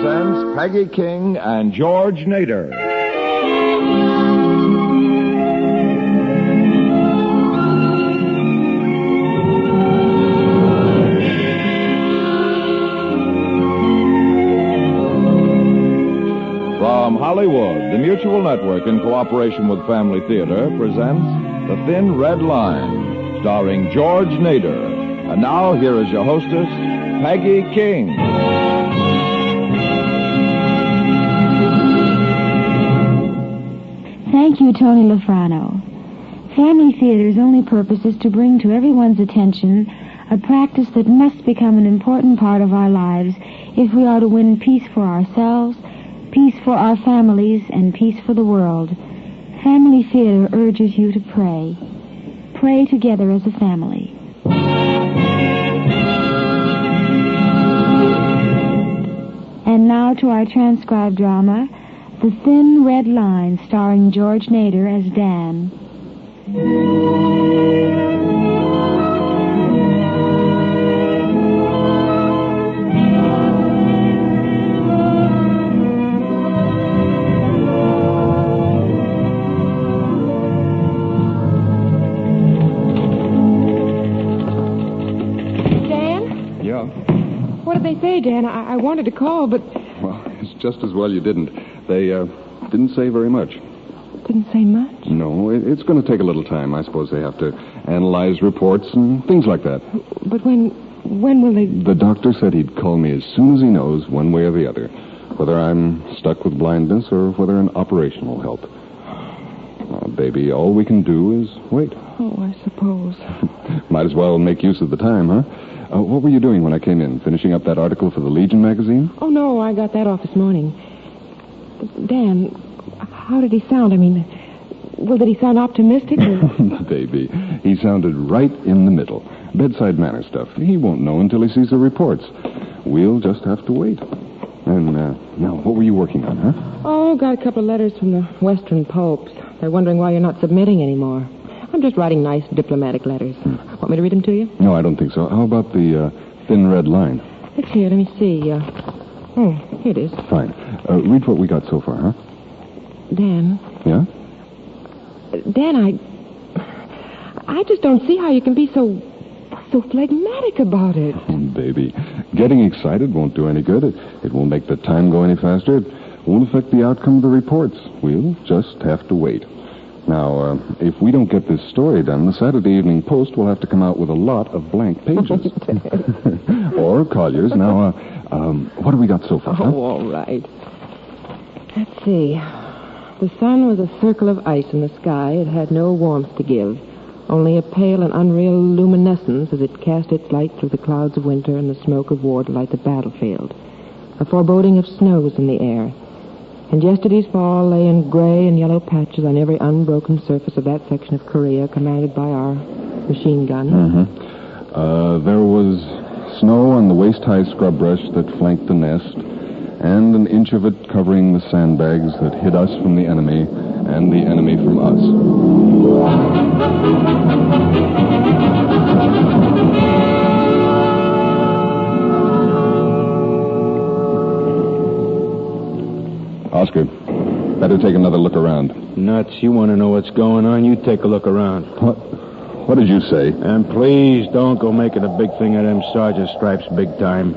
presents Peggy King and George Nader. From Hollywood, the Mutual Network, in cooperation with Family Theater, presents The Thin Red Line, starring George Nader. And now, here is your hostess, Peggy King. Thank you, Tony Lafrano. Family Theater's only purpose is to bring to everyone's attention a practice that must become an important part of our lives if we are to win peace for ourselves, peace for our families, and peace for the world. Family Theater urges you to pray. Pray together as a family. And now to our transcribed drama, The Thin Red Line, starring George Nader as Dan. Dan? Yeah? What did they say, Dan? I wanted to call, but... Well, it's just as well you didn't. They didn't say very much. Didn't say much? No, it's going to take a little time. I suppose they have to analyze reports and things like that. But when will they... The doctor said he'd call me as soon as he knows, one way or the other, whether I'm stuck with blindness or whether an operation will help. Baby, all we can do is wait. Oh, I suppose. Might as well make use of the time, huh? What were you doing when I came in? Finishing up that article for the Legion magazine? Oh, no, I got that off this morning. Dan, how did he sound? I mean, did he sound optimistic? Or... Baby, he sounded right in the middle. Bedside manner stuff. He won't know until he sees the reports. We'll just have to wait. And, now, what were you working on, huh? Oh, got a couple of letters from the Western popes. They're wondering why you're not submitting anymore. I'm just writing nice diplomatic letters. Want me to read them to you? No, I don't think so. How about the Thin Red Line? It's here. Let me see. Here it is. Fine. Read what we got so far, huh? Dan. Yeah? Dan, I just don't see how you can be so phlegmatic about it. Oh, baby, getting excited won't do any good. It won't make the time go any faster. It won't affect the outcome of the reports. We'll just have to wait. Now, if we don't get this story done, the Saturday Evening Post will have to come out with a lot of blank pages. Or Collier's. Now, what have we got so far? Huh? Oh, all right. Let's see. The sun was a circle of ice in the sky. It had no warmth to give, only a pale and unreal luminescence as it cast its light through the clouds of winter and the smoke of war to light the battlefield. A foreboding of snow was in the air. And yesterday's fall lay in gray and yellow patches on every unbroken surface of that section of Korea commanded by our machine gun. Mm-hmm. There was snow on the waist-high scrub brush that flanked the nest, and an inch of it covering the sandbags that hid us from the enemy and the enemy from us. Oscar, better take another look around. Nuts. You want to know what's going on? You take a look around. What did you say? And please don't go making a big thing of them sergeant stripes big time.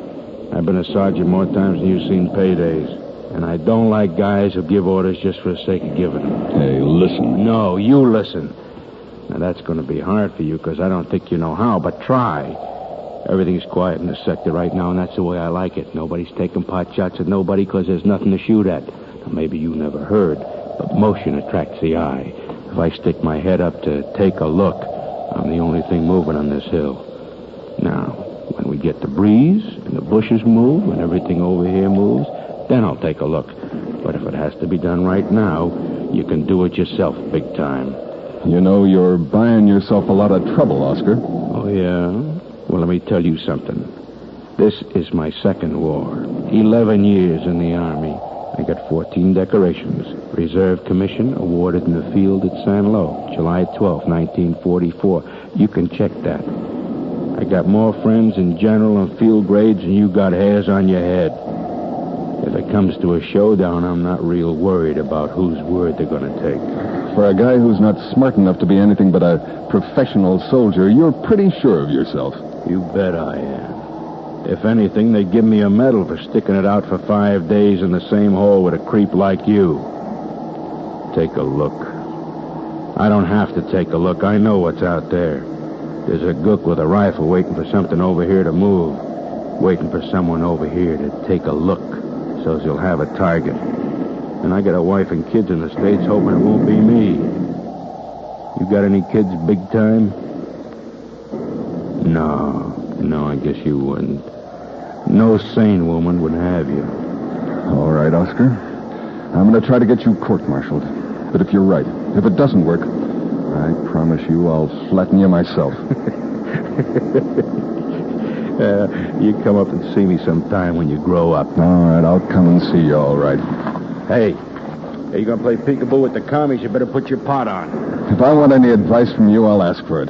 I've been a sergeant more times than you've seen paydays. And I don't like guys who give orders just for the sake of giving them. Hey, listen. No, you listen. Now, that's going to be hard for you because I don't think you know how, but try. Everything's quiet in this sector right now, and that's the way I like it. Nobody's taking pot shots at nobody because there's nothing to shoot at. Now, maybe you never heard, but motion attracts the eye. If I stick my head up to take a look, I'm the only thing moving on this hill. Now, when we get the breeze, and the bushes move, and everything over here moves, then I'll take a look. But if it has to be done right now, you can do it yourself big time. You know, you're buying yourself a lot of trouble, Oscar. Oh, yeah? Well, let me tell you something. This is my second war. 11 years in the Army. I got 14 decorations. Reserve commission awarded in the field at San Lo, July 12, 1944. You can check that. I got more friends in general and field grades than you got hairs on your head. If it comes to a showdown, I'm not real worried about whose word they're going to take. For a guy who's not smart enough to be anything but a professional soldier, you're pretty sure of yourself. You bet I am. If anything, they'd give me a medal for sticking it out for 5 days in the same hole with a creep like you. Take a look. I don't have to take a look. I know what's out there. There's a gook with a rifle waiting for something over here to move. Waiting for someone over here to take a look so's he'll have a target. And I got a wife and kids in the States hoping it won't be me. You got any kids big time? No, I guess you wouldn't. No sane woman would have you. All right, Oscar. I'm going to try to get you court-martialed. But if you're right, if it doesn't work, I promise you I'll flatten you myself. You come up and see me sometime when you grow up. All right, I'll come and see you, all right. Hey, you going to play peekaboo with the commies, you better put your pot on. If I want any advice from you, I'll ask for it.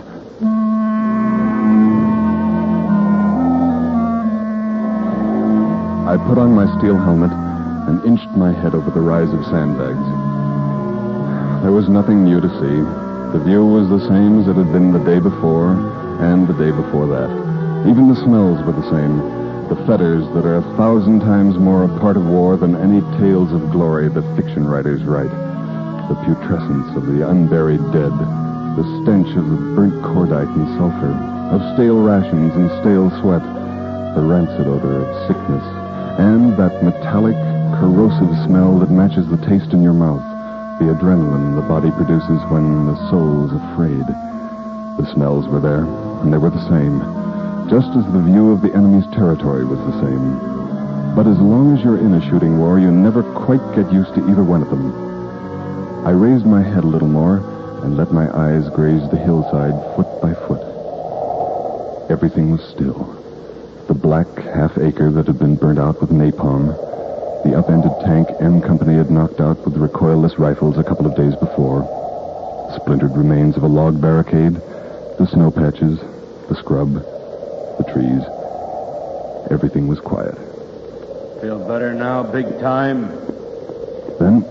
I put on my steel helmet and inched my head over the rise of sandbags. There was nothing new to see. The view was the same as it had been the day before and the day before that. Even the smells were the same. The fetters that are 1,000 times more a part of war than any tales of glory that fiction writers write. The putrescence of the unburied dead. The stench of the burnt cordite and sulfur. Of stale rations and stale sweat. The rancid odor of sickness. And that metallic, corrosive smell that matches the taste in your mouth. The adrenaline the body produces when the soul's afraid. The smells were there, and they were the same. Just as the view of the enemy's territory was the same. But as long as you're in a shooting war, you never quite get used to either one of them. I raised my head a little more and let my eyes graze the hillside foot by foot. Everything was still. The black half-acre that had been burnt out with napalm, the upended tank M Company had knocked out with recoilless rifles a couple of days before, splintered remains of a log barricade, the snow patches, the scrub, the trees. Everything was quiet. Feel better now, big time? Then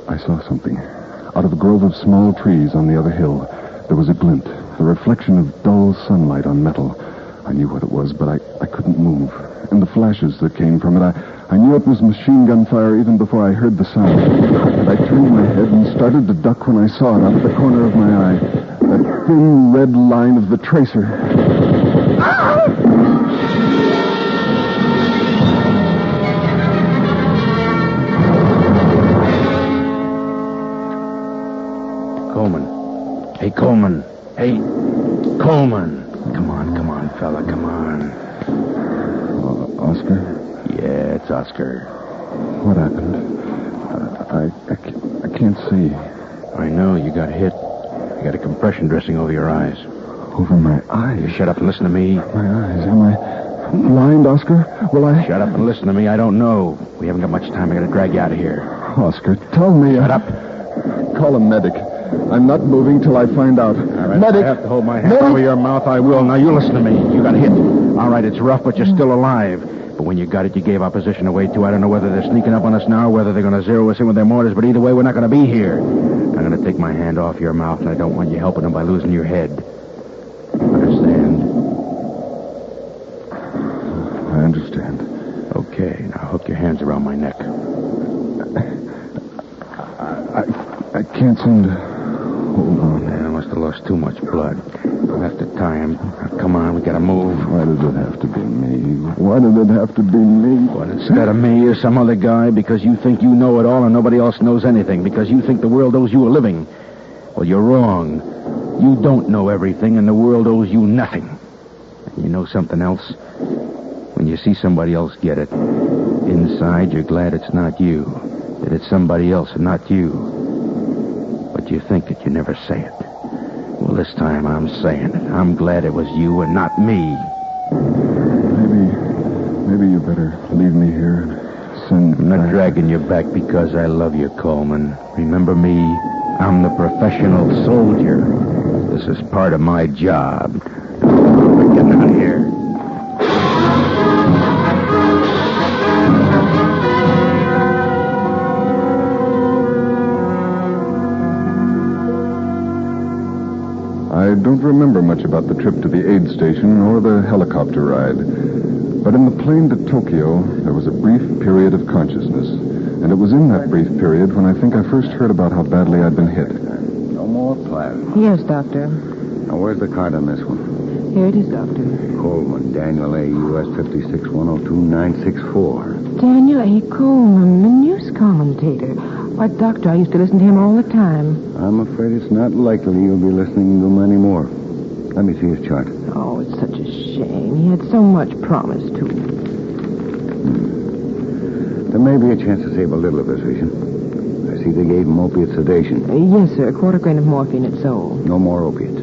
I saw something. Out of a grove of small trees on the other hill, there was a glint, the reflection of dull sunlight on metal. I knew what it was, but I couldn't move. And the flashes that came from it, I knew it was machine gun fire even before I heard the sound. And I turned my head and started to duck when I saw it out of the corner of my eye. That thin red line of the tracer. Coleman. Hey, Coleman. Hey, Coleman. Come on, fella, come on. Oscar? Yeah, it's Oscar. What happened? I can't see. I know, you got hit. You got a compression dressing over your eyes. Over my eyes? You shut up and listen to me. My eyes? Am I blind, Oscar? Will I... Shut up and listen to me. I don't know. We haven't got much time. I gotta drag you out of here. Oscar, tell me... Shut up. Call a medic. I'm not moving till I find out. All right, medic! If I have to hold my hand over your mouth, I will. Now, you listen to me. You got hit. All right, it's rough, but you're still alive. But when you got it, you gave our position away, too. I don't know whether they're sneaking up on us now or whether they're going to zero us in with their mortars, but either way, we're not going to be here. I'm going to take my hand off your mouth, and I don't want you helping them by losing your head. Understand? I understand. Okay, now hook your hands around my neck. I can't seem to hold on. I must have lost too much blood. We'll have to tie him. Now, come on, we got to move. Why does it have to be me? Why did it have to be me? What, instead of me or some other guy? Because you think you know it all and nobody else knows anything. Because you think the world owes you a living. Well, you're wrong. You don't know everything and the world owes you nothing. And you know something else? When you see somebody else get it, inside you're glad it's not you. That it's somebody else and not you. But you think that you never say it. Well, this time I'm saying it. I'm glad it was you and not me. Maybe you better leave me here and send... I'm not dragging you back because I love you, Coleman. Remember me? I'm the professional soldier. This is part of my job. We're getting out of here. space station or the helicopter ride. But in the plane to Tokyo, there was a brief period of consciousness. And it was in that brief period when I think I first heard about how badly I'd been hit. No more plasma. Yes, Doctor. Now, where's the card on this one? Here it is, Doctor. Coleman, Daniel A. U.S. 56102-964. Daniel A. Coleman, the news commentator. Why, Doctor, I used to listen to him all the time. I'm afraid it's not likely you'll be listening to him anymore. Let me see his chart. Oh, it's such a shame. He had so much promise, too. There may be a chance to save a little of his vision. I see they gave him opiate sedation. Yes, sir. A quarter grain of morphine at Seoul. No more opiates.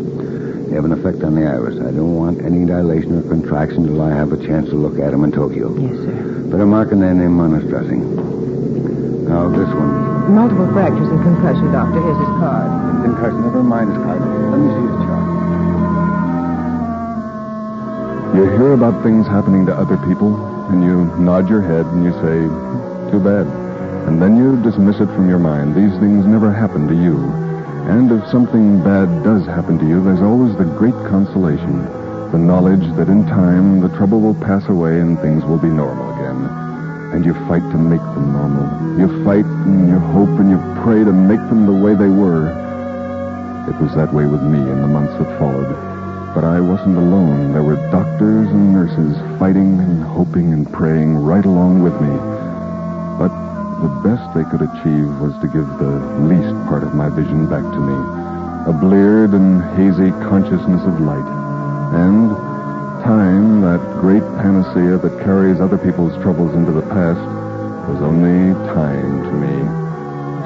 They have an effect on the iris. I don't want any dilation or contraction till I have a chance to look at him in Tokyo. Yes, sir. Better marking their name on his dressing. Now, this one. Multiple fractures and concussion, Doctor. Here's his card. Concussion, never mind his card. Let me see his chart. You hear about things happening to other people, and you nod your head and you say, too bad. And then you dismiss it from your mind. These things never happen to you. And if something bad does happen to you, there's always the great consolation, the knowledge that in time the trouble will pass away and things will be normal again. And you fight to make them normal. You fight and you hope and you pray to make them the way they were. It was that way with me in the months that followed. But I wasn't alone. There were doctors and nurses fighting and hoping and praying right along with me. But the best they could achieve was to give the least part of my vision back to me. A bleared and hazy consciousness of light. And time, that great panacea that carries other people's troubles into the past, was only time to me.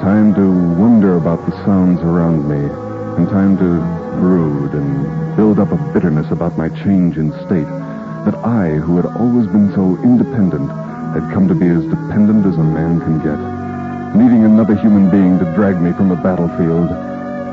Time to wonder about the sounds around me. And time to brood and build up a bitterness about my change in state. That I, who had always been so independent, had come to be as dependent as a man can get. Needing another human being to drag me from a battlefield.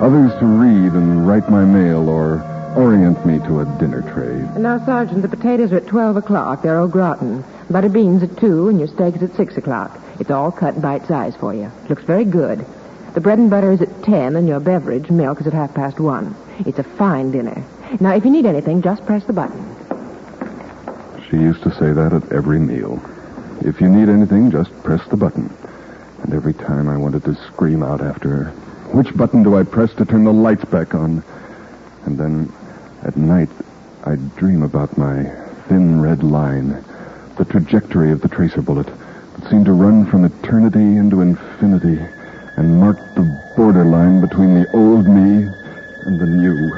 Others to read and write my mail or orient me to a dinner tray. And now, Sergeant, the potatoes are at 12 o'clock. They're au gratin. Butter beans at 2 and your steaks at 6 o'clock. It's all cut bite size for you. Looks very good. The bread and butter is at 10 and your beverage, milk, is at 1:30. It's a fine dinner. Now, if you need anything, just press the button. She used to say that at every meal. If you need anything, just press the button. And every time I wanted to scream out after her, which button do I press to turn the lights back on? And then, at night, I'd dream about my thin red line, the trajectory of the tracer bullet that seemed to run from eternity into infinity and marked the borderline between the old me and the new.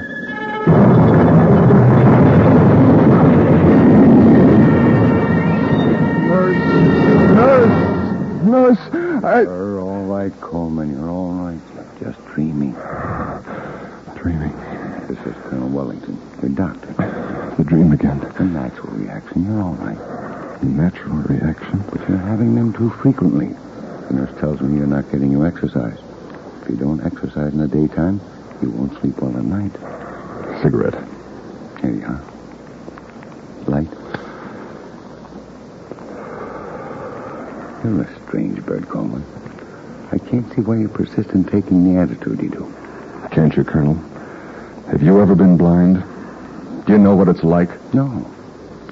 Nurse, You're all right, Coleman. You're all right. You're just dreaming. Dreaming. This is Colonel Wellington, your doctor. The dream again. A natural reaction. You're all right. Natural reaction? But you're having them too frequently. The nurse tells me you're not getting your exercise. If you don't exercise in the daytime, you won't sleep well at night. Cigarette. Here you are. Light. You're a strange bird, Coleman. I can't see why you persist in taking the attitude you do. Can't you, Colonel? Have you ever been blind? Do you know what it's like? No,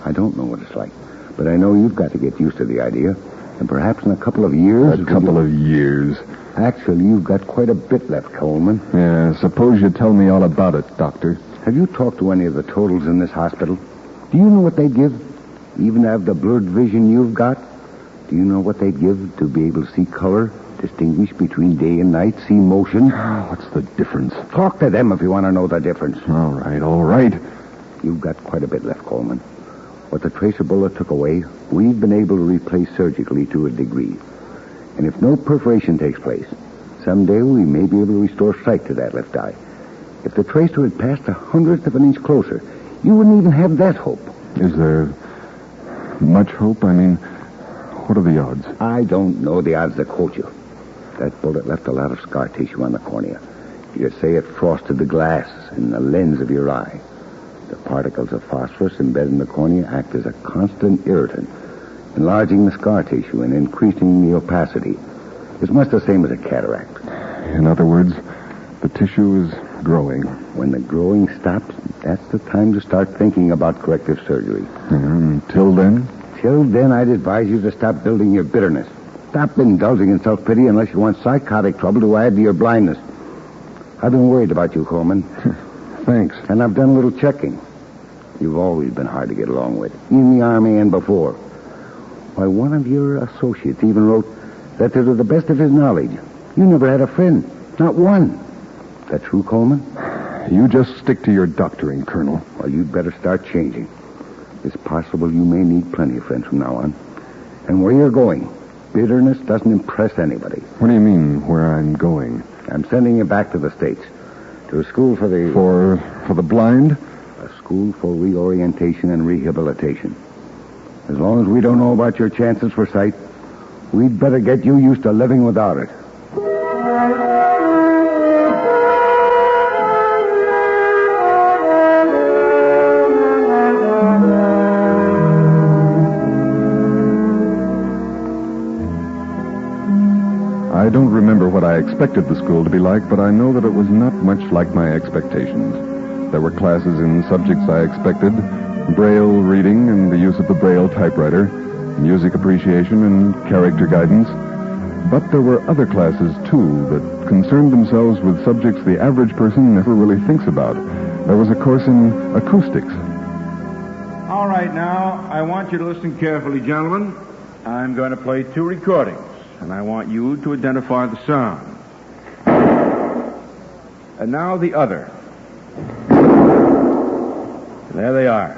I don't know what it's like. But I know you've got to get used to the idea. And perhaps in a couple of years... A couple of years? Actually, you've got quite a bit left, Coleman. Yeah, suppose you tell me all about it, Doctor. Have you talked to any of the totals in this hospital? Do you know what they'd give? Even to have the blurred vision you've got? Do you know what they'd give to be able to see color, distinguish between day and night, see motion? What's the difference? Talk to them if you want to know the difference. All right. You've got quite a bit left, Coleman. What the tracer bullet took away, we've been able to replace surgically to a degree. And if no perforation takes place, someday we may be able to restore sight to that left eye. If the tracer had passed 1/100th of an inch closer, you wouldn't even have that hope. Is there much hope? I mean, what are the odds? I don't know the odds that quote you. That bullet left a lot of scar tissue on the cornea. You could say it frosted the glass in the lens of your eye. The particles of phosphorus embedded in the cornea act as a constant irritant, enlarging the scar tissue and increasing the opacity. It's much the same as a cataract. In other words, the tissue is growing. When the growing stops, that's the time to start thinking about corrective surgery. Until then? Till then, I'd advise you to stop building your bitterness. Stop indulging in self-pity unless you want psychotic trouble to add to your blindness. I've been worried about you, Coleman. Thanks. And I've done a little checking. You've always been hard to get along with, in the Army and before. Why, one of your associates even wrote that to the best of his knowledge, you never had a friend. Not one. That true, Coleman? You just stick to your doctoring, Colonel. Well, you'd better start changing. It's possible you may need plenty of friends from now on. And where you're going, bitterness doesn't impress anybody. What do you mean, where I'm going? I'm sending you back to the States. To a school for the... For the blind? A school for reorientation and rehabilitation. As long as we don't know about your chances for sight, we'd better get you used to living without it. I don't remember what I expected the school to be like, but I know that it was not much like my expectations. There were classes in subjects I expected, Braille reading and the use of the Braille typewriter, music appreciation and character guidance. But there were other classes, too, that concerned themselves with subjects the average person never really thinks about. There was a course in acoustics. All right, now, I want you to listen carefully, gentlemen. I'm going to play 2 recordings, and I want you to identify the sound. And now the other. There they are.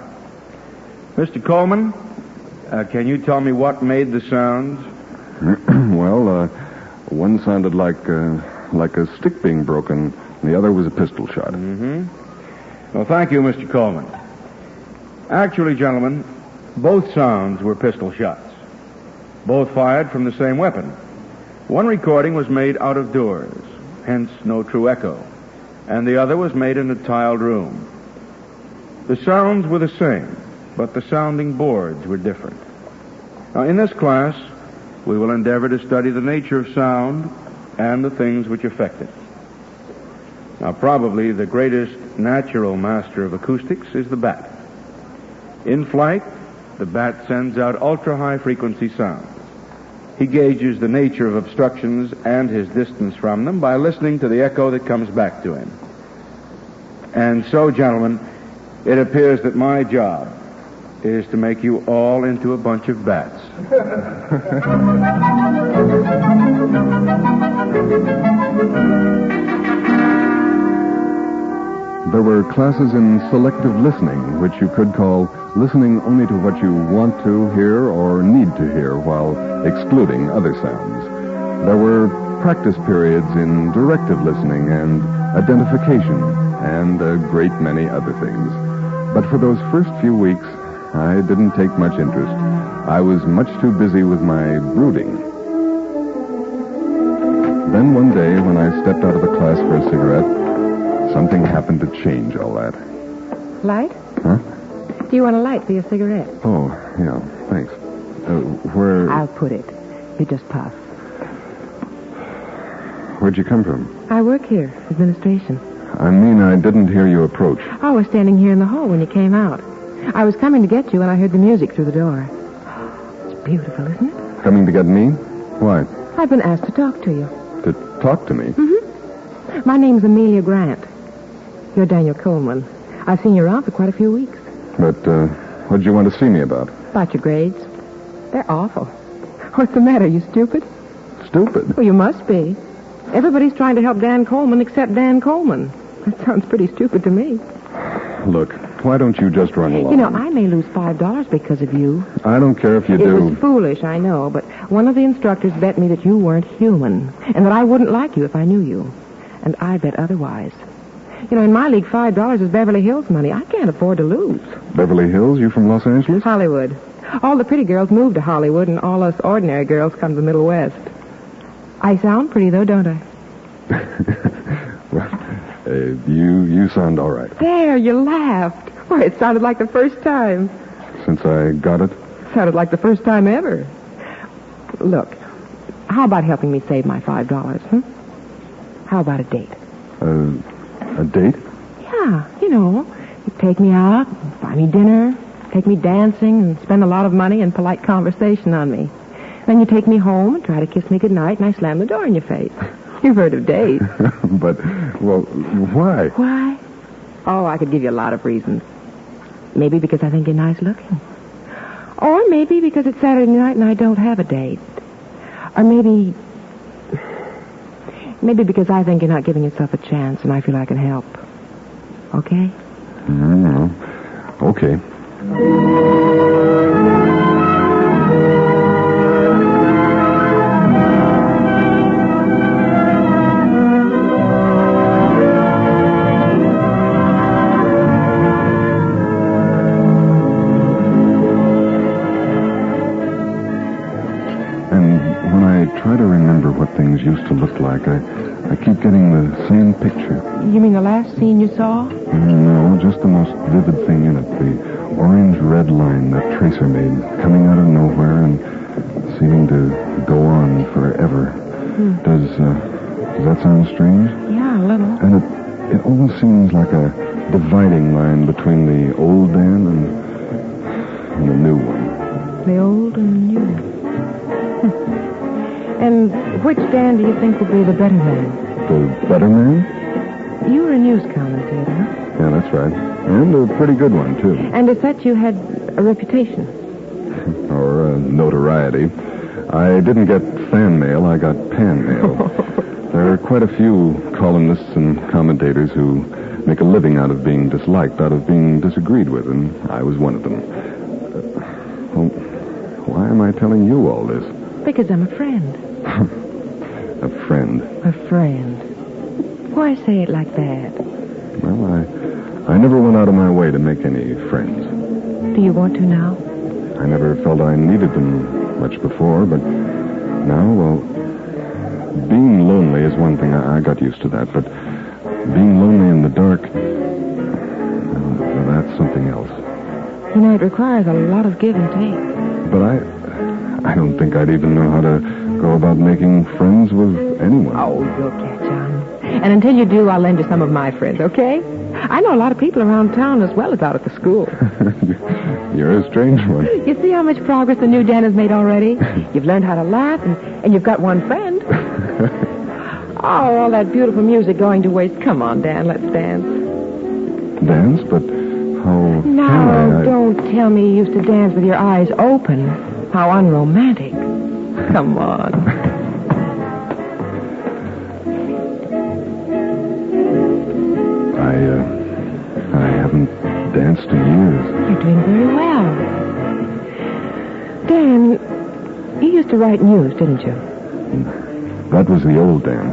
Mr. Coleman, can you tell me what made the sounds? Well, one sounded like a stick being broken, and the other was a pistol shot. Mm-hmm. Well, thank you, Mr. Coleman. Actually, gentlemen, both sounds were pistol shots. Both fired from the same weapon. One recording was made out of doors, hence no true echo, and the other was made in a tiled room. The sounds were the same, but the sounding boards were different. Now, in this class, we will endeavor to study the nature of sound and the things which affect it. Now, probably the greatest natural master of acoustics is the bat. In flight, the bat sends out ultra-high frequency sounds. He gauges the nature of obstructions and his distance from them by listening to the echo that comes back to him. And so, gentlemen, it appears that my job is to make you all into a bunch of bats. There were classes in selective listening, which you could call listening only to what you want to hear or need to hear while excluding other sounds. There were practice periods in directive listening and identification and a great many other things. But for those first few weeks, I didn't take much interest. I was much too busy with my brooding. Then one day, when I stepped out of the class for a cigarette, something happened to change all that. Light? Huh? Do you want a light for your cigarette? Oh, yeah, thanks. Where... I'll put it. You just puff. Where'd you come from? I work here, administration. I mean, I didn't hear you approach. I was standing here in the hall when you came out. I was coming to get you, and I heard the music through the door. It's beautiful, isn't it? Coming to get me? Why? I've been asked to talk to you. To talk to me? Mm-hmm. My name's Amelia Grant. You're Daniel Coleman. I've seen you around for quite a few weeks. But, what'd you want to see me about? About your grades. They're awful. What's the matter, you stupid? Stupid? Well, you must be. Everybody's trying to help Dan Coleman except Dan Coleman. That sounds pretty stupid to me. Look, why don't you just run along? You know, I may lose $5 because of you. I don't care if you It do. was foolish, I know, but one of the instructors bet me that you weren't human, and that I wouldn't like you if I knew you. And I bet otherwise. You know, in my league, $5 is Beverly Hills money. I can't afford to lose. Beverly Hills? You from Los Angeles? Hollywood. All the pretty girls move to Hollywood, and all us ordinary girls come to the Middle West. I sound pretty, though, don't I? Well, you sound all right. There, you laughed. Why, it sounded like the first time. Since I got it? Sounded like the first time ever. Look, how about helping me save my $5, huh? How about a date? A date? Yeah, you know. You take me out, buy me dinner, take me dancing, and spend a lot of money and polite conversation on me. Then you take me home and try to kiss me goodnight, and I slam the door in your face. You've heard of dates. But, well, why? Why? Oh, I could give you a lot of reasons. Maybe because I think you're nice looking. Or maybe because it's Saturday night and I don't have a date. Or maybe because I think you're not giving yourself a chance and I feel I can help. Okay? Okay. Try to remember what things used to look like. I keep getting the same picture. You mean the last scene you saw? No, just the most vivid thing in it. The orange-red line that Tracer made, coming out of nowhere and seeming to go on forever. Does that sound strange? Yeah, a little. And it almost seems like a dividing line between the old Dan and the new one. The old and the new. And which Dan do you think will be the better man? The better man? You were a news commentator. Yeah, that's right. And a pretty good one, too. And as such, you had a reputation. Or notoriety. I didn't get fan mail, I got pan mail. There are quite a few columnists and commentators who make a living out of being disliked, out of being disagreed with, and I was one of them. Well, why am I telling you all this? Because I'm a friend. A friend. A friend. Why say it like that? Well, I never went out of my way to make any friends. Do you want to now? I never felt I needed them much before, but now, well, being lonely is one thing. I got used to that, but being lonely in the dark, well, that's something else. You know, it requires a lot of give and take. But I don't think I'd even know how to go about making friends with anyone. Oh, you'll catch on. And until you do, I'll lend you some of my friends, okay? I know a lot of people around town as well as out at the school. You're a strange one. You see how much progress the new Dan has made already? You've learned how to laugh, and you've got one friend. Oh, all that beautiful music going to waste. Come on, Dan, let's dance. Dance? But how No, can I? don't tell me you used to dance with your eyes open. How unromantic. Come on. I haven't danced in years. You're doing very well. Dan, you used to write news, didn't you? That was the old Dan.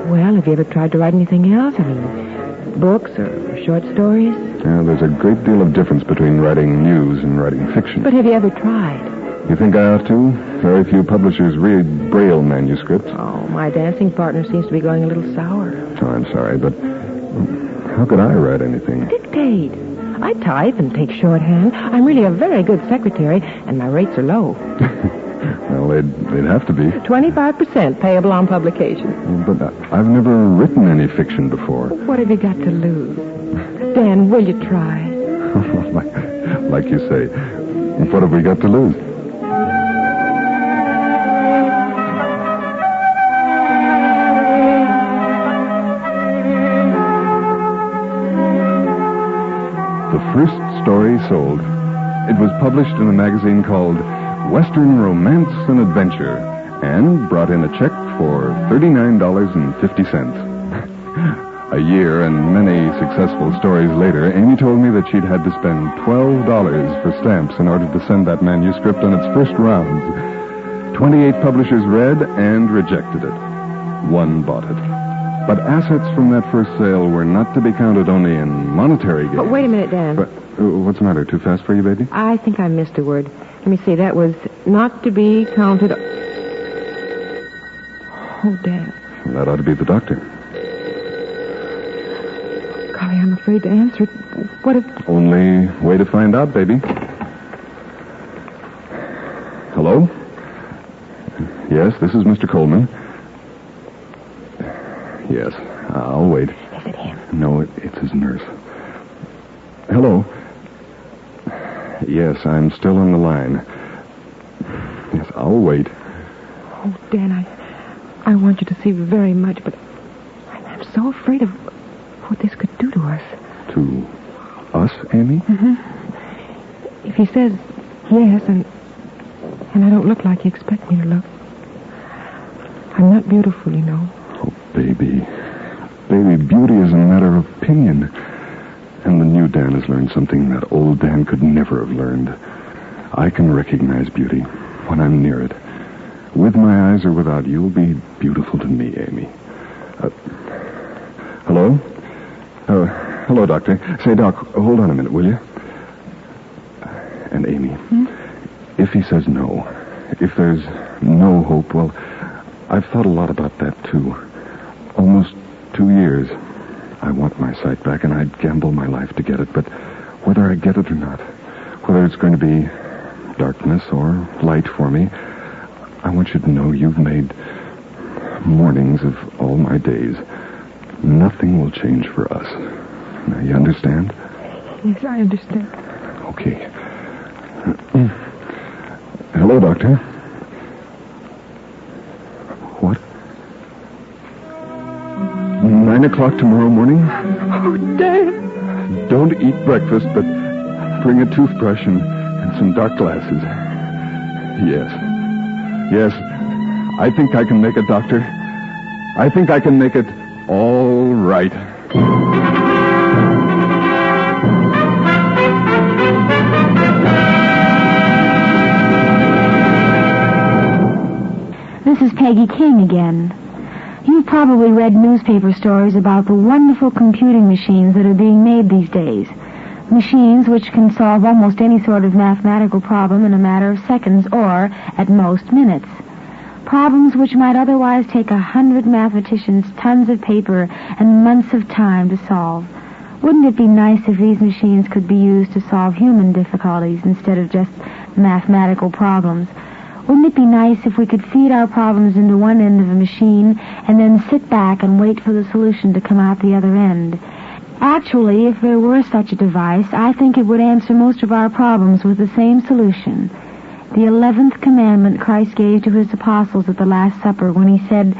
Well, have you ever tried to write anything else? I mean, books or short stories? Yeah, there's a great deal of difference between writing news and writing fiction. But have you ever tried? You think I ought to? Very few publishers read Braille manuscripts. Oh, my dancing partner seems to be going a little sour. Oh, I'm sorry, but how could I write anything? Dictate. I type and take shorthand. I'm really a very good secretary, and my rates are low. Well, they'd have to be. 25% payable on publication. But I've never written any fiction before. What have you got to lose? Dan, will you try? like you say. What have we got to lose? The first story sold. It was published in a magazine called Western Romance and Adventure and brought in a check for $39.50. A year and many successful stories later, Amy told me that she'd had to spend $12 for stamps in order to send that manuscript on its first round. 28 publishers read and rejected it. One bought it. But assets from that first sale were not to be counted only in monetary gains. But wait a minute, Dan. But, what's the matter? Too fast for you, baby? I think I missed a word. Let me see. That was not to be counted. Oh, Dan. That ought to be the doctor. Golly, I'm afraid to answer it. What if... Only way to find out, baby. Hello? Yes, this is Mr. Coleman. Yes, I'll wait. Is it him? No, it's his nurse. Hello? Yes, I'm still on the line. Yes, I'll wait. Oh, Dan, I want you to see very much, but I'm so afraid of what this could do to us. To us, Amy? Mm-hmm. If he says yes, and I don't look like you expect me to look, I'm not beautiful, you know. Oh, baby. Baby, beauty is a matter of opinion. And the new Dan has learned something that old Dan could never have learned. I can recognize beauty when I'm near it. With my eyes or without, you'll be beautiful to me, Amy. Hello? Hello, Doctor. Say, Doc, hold on a minute, will you? And Amy, if he says no, if there's no hope, well, I've thought a lot about that, too. Almost 2 years. I want my sight back, and I'd gamble my life to get it, but whether I get it or not, whether it's going to be darkness or light for me, I want you to know you've made mornings of all my days. Nothing will change for us. Now, you understand? Yes, I understand. Okay. Hello, Doctor. What? 9 o'clock tomorrow morning? Oh, Dan. Don't eat breakfast, but bring a toothbrush and some dark glasses. Yes. Yes. I think I can make it, Doctor. I think I can make it all right. This is Peggy King again. You've probably read newspaper stories about the wonderful computing machines that are being made these days. Machines which can solve almost any sort of mathematical problem in a matter of seconds or, at most, minutes. Problems which might otherwise take 100 mathematicians, tons of paper, and months of time to solve. Wouldn't it be nice if these machines could be used to solve human difficulties instead of just mathematical problems? Wouldn't it be nice if we could feed our problems into one end of a machine and then sit back and wait for the solution to come out the other end? Actually, if there were such a device, I think it would answer most of our problems with the same solution. The 11th commandment Christ gave to his apostles at the Last Supper when he said,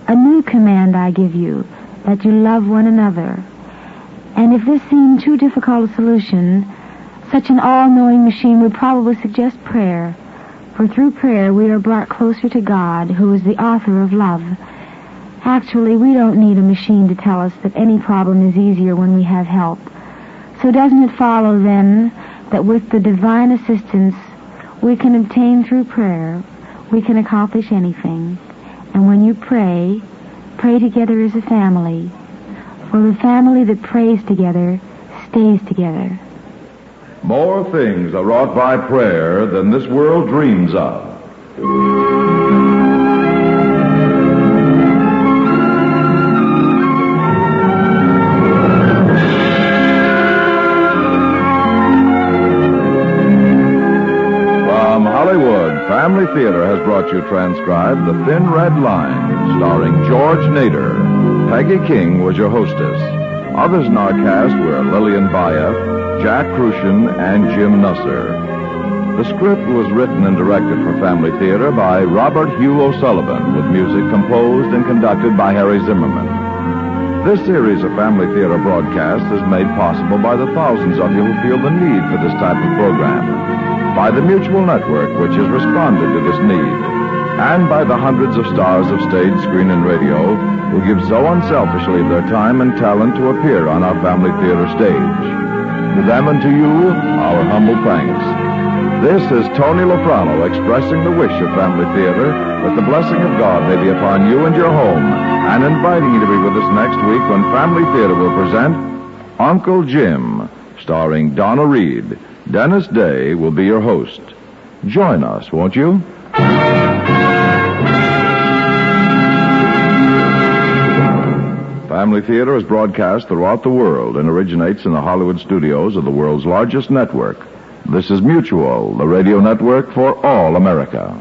"A new command I give you, that you love one another." And if this seemed too difficult a solution, such an all-knowing machine would probably suggest prayer. For through prayer we are brought closer to God, who is the author of love. Actually, we don't need a machine to tell us that any problem is easier when we have help. So doesn't it follow, then, that with the divine assistance we can obtain through prayer, we can accomplish anything? And when you pray, pray together as a family. For the family that prays together stays together. More things are wrought by prayer than this world dreams of. From Hollywood, Family Theater has brought you transcribed The Thin Red Line, starring George Nader. Peggy King was your hostess. Others in our cast were Lillian Baeff, Jack Crucian, and Jim Nusser. The script was written and directed for Family Theater by Robert Hugh O'Sullivan, with music composed and conducted by Harry Zimmerman. This series of Family Theater broadcasts is made possible by the thousands of you who feel the need for this type of program, by the Mutual Network, which has responded to this need, and by the hundreds of stars of stage, screen, and radio who give so unselfishly of their time and talent to appear on our Family Theater stage. To them and to you, our humble thanks. This is Tony Lofrano expressing the wish of Family Theater that the blessing of God may be upon you and your home, and inviting you to be with us next week when Family Theater will present Uncle Jim, starring Donna Reed. Dennis Day will be your host. Join us, won't you? Family Theater is broadcast throughout the world and originates in the Hollywood studios of the world's largest network. This is Mutual, the radio network for all America.